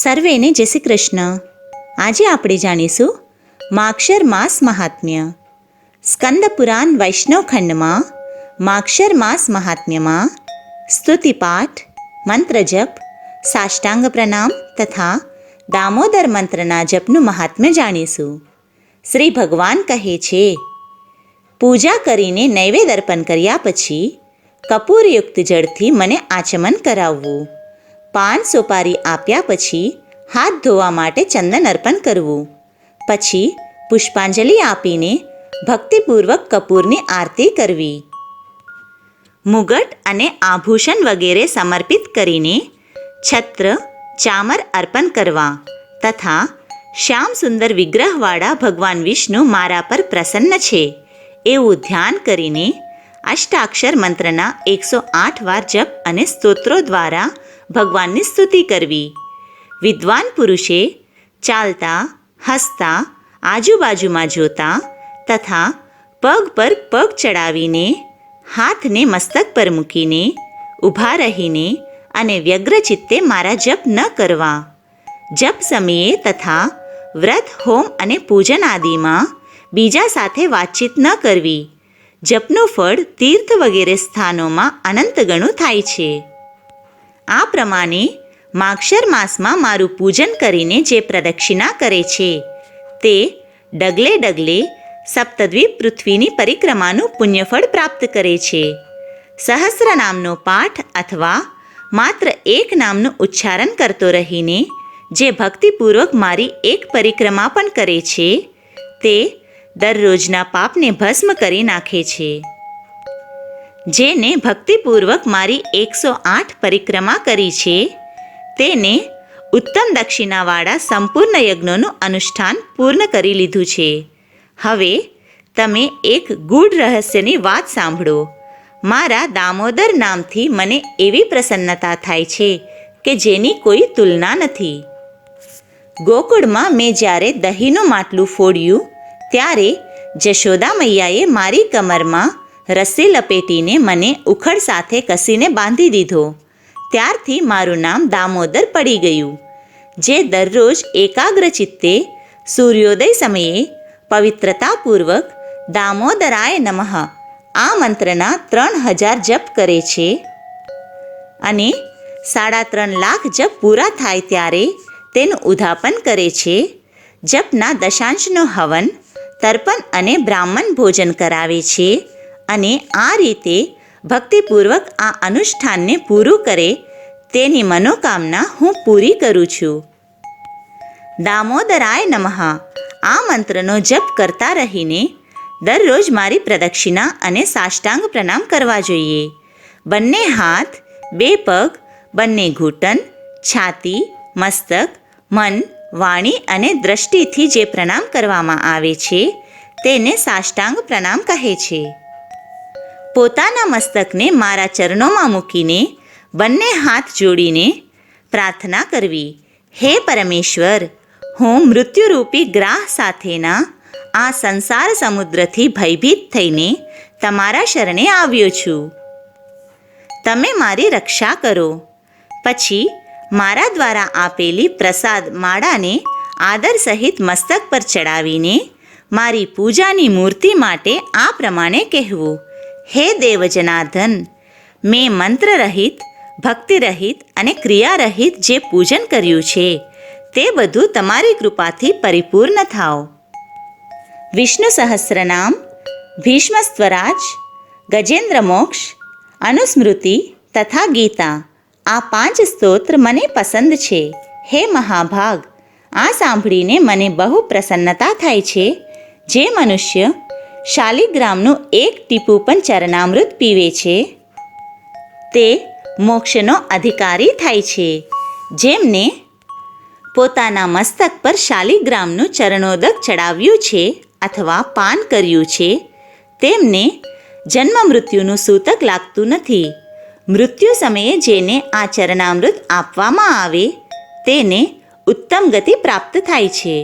સર્વેને જય શ્રી કૃષ્ણ. આજે આપણે જાણીશું માગશર માસ મહાત્મ્ય. સ્કંદ પુરાણ વૈષ્ણવ ખંડમાં માગશર માસ મહાત્મ્યમાં સ્તુતિપાઠ, મંત્ર જપ, સાષ્ટાંગ પ્રણામ તથા દામોદર મંત્રના જપનું મહાત્મ્ય જાણીશું. શ્રી ભગવાન કહે છે, પૂજા કરીને નૈવેદ્ય અર્પણ કર્યા પછી કપૂરયુક્ત જળથી મને આચમન કરાવવું. પાન સોપારી આપ્યા પછી હાથ ધોવા માટે ચંદન અર્પણ કરવું. પછી પુષ્પાંજલિ આપીને ભક્તિપૂર્વક કપૂરની આરતી કરવી. મુગટ અને આભૂષણ વગેરે સમર્પિત કરીને છત્ર, ચામર અર્પણ કરવા તથા શ્યામ સુંદર વિગ્રહવાળા ભગવાન વિષ્ણુ મારા પર પ્રસન્ન છે એવું ધ્યાન કરીને અષ્ટાક્ષર મંત્રના 108 વાર જપ અને સ્તોત્રો દ્વારા ભગવાનની સ્તુતિ કરવી. વિદ્વાન પુરુષે ચાલતા, હસતા, આજુબાજુમાં જોતા તથા પગ પર પગ ચડાવીને હાથને મસ્તક પર મૂકીને ઊભા રહીને અને વ્યગ્ર ચિત્તે મારા જપ ન કરવા. જપ સમયે તથા વ્રત, હોમ અને પૂજન આદિમાં બીજા સાથે વાતચીત ન કરવી. જપનું ફળ તીર્થ વગેરે સ્થાનોમાં અનંત ગણું થાય છે. આ પ્રમાણે માગશર માસમાં મારું પૂજન કરીને જે પ્રદક્ષિણા કરે છે તે ડગલે ડગલે સપ્તદ્વીપ પૃથ્વીની પરિક્રમાનું પુણ્યફળ પ્રાપ્ત કરે છે. સહસ્ર નામનો પાઠ અથવા માત્ર એક નામનું ઉચ્ચારણ કરતો રહીને જે ભક્તિપૂર્વક મારી એક પરિક્રમા પણ કરે છે તે દરરોજના પાપને ભસ્મ કરી નાખે છે. જેને ભક્તિપૂર્વક મારી 108 પરિક્રમા કરી છે તેને ઉત્તમ દક્ષિણાવાળા સંપૂર્ણ યજ્ઞોનું અનુષ્ઠાન પૂર્ણ કરી લીધું છે. હવે તમે એક ગૂઢ રહસ્યની વાત સાંભળો. મારા દામોદર નામથી મને એવી પ્રસન્નતા થાય છે કે જેની કોઈ તુલના નથી. ગોકુળમાં મેં જ્યારે દહીંનું માટલું ફોડ્યું ત્યારે જશોદા મૈયાએ મારી કમરમાં રસ્સી લપેટીને મને ઉખડ સાથે કસીને બાંધી દીધો. ત્યારથી મારું નામ દામોદર પડી ગયું. જે દરરોજ એકાગ્ર ચિત્તે સૂર્યોદય સમયે પવિત્રતાપૂર્વક દામોદરાય નમઃ આ મંત્રના 3000 જપ કરે છે અને 3.5 લાખ જપ પૂરા થાય ત્યારે તેનું ઉદ્યાપન કરે છે. જપના દશાંશનો હવન, તર્પણ અને બ્રાહ્મણ ભોજન કરાવે છે અને આ રીતે ભક્તિપૂર્વક આ અનુષ્ઠાનને પૂરું કરે તેની મનોકામના હું પૂરી કરું છું. દામોદરાય નમઃ આ મંત્રનો જપ કરતા રહીને દરરોજ મારી પ્રદક્ષિણા અને સાષ્ટાંગ પ્રણામ કરવા જોઈએ. બંને હાથ, 2 પગ, બંને ઘૂંટણ, છાતી, મસ્તક, મન, વાણી અને દ્રષ્ટિથી જે પ્રણામ કરવામાં આવે છે તેને સાષ્ટાંગ પ્રણામ કહે છે. પોતાના મસ્તકને મારા ચરણોમાં મૂકીને બંને હાથ જોડીને પ્રાર્થના કરવી, હે પરમેશ્વર, હું મૃત્યુરૂપી ગ્રાહ સાથેના આ સંસાર સમુદ્રથી ભયભીત થઈને તમારા શરણે આવ્યો છું. તમે મારી રક્ષા કરો. પછી મારા દ્વારા આપેલી પ્રસાદ માળાને આદર સહિત મસ્તક પર ચડાવીને મારી પૂજાની મૂર્તિ માટે આ પ્રમાણે કહેવું, હે દેવજનાર્દન, મેં મંત્ર રહિત, ભક્તિ રહિત અને ક્રિયા રહિત જે પૂજન કર્યું છે તે બધું તમારી કૃપાથી પરિપૂર્ણ થાઓ. વિષ્ણુ સહસ્રનામ, ભીષ્મ સ્વરાજ, ગજેન્દ્ર મોક્ષ, અનુસ્મૃતિ તથા ગીતા આ 5 સ્તોત્ર મને પસંદ છે. હે મહાભાગ, આ સાંભળીને મને બહુ પ્રસન્નતા થાય છે. જે મનુષ્ય શાલિગ્રામનું 1 ટીપું પણ ચરણામૃત પીવે છે તે મોક્ષનો અધિકારી થાય છે. જેમને પોતાના મસ્તક પર શાલિગ્રામનું ચરણોદક ચડાવ્યું છે અથવા પાન કર્યું છે તેમને જન્મ મૃત્યુનું સૂતક લાગતું નથી. મૃત્યુ સમયે જેને આ ચરણામૃત આપવામાં આવે તેને ઉત્તમ ગતિ પ્રાપ્ત થાય છે.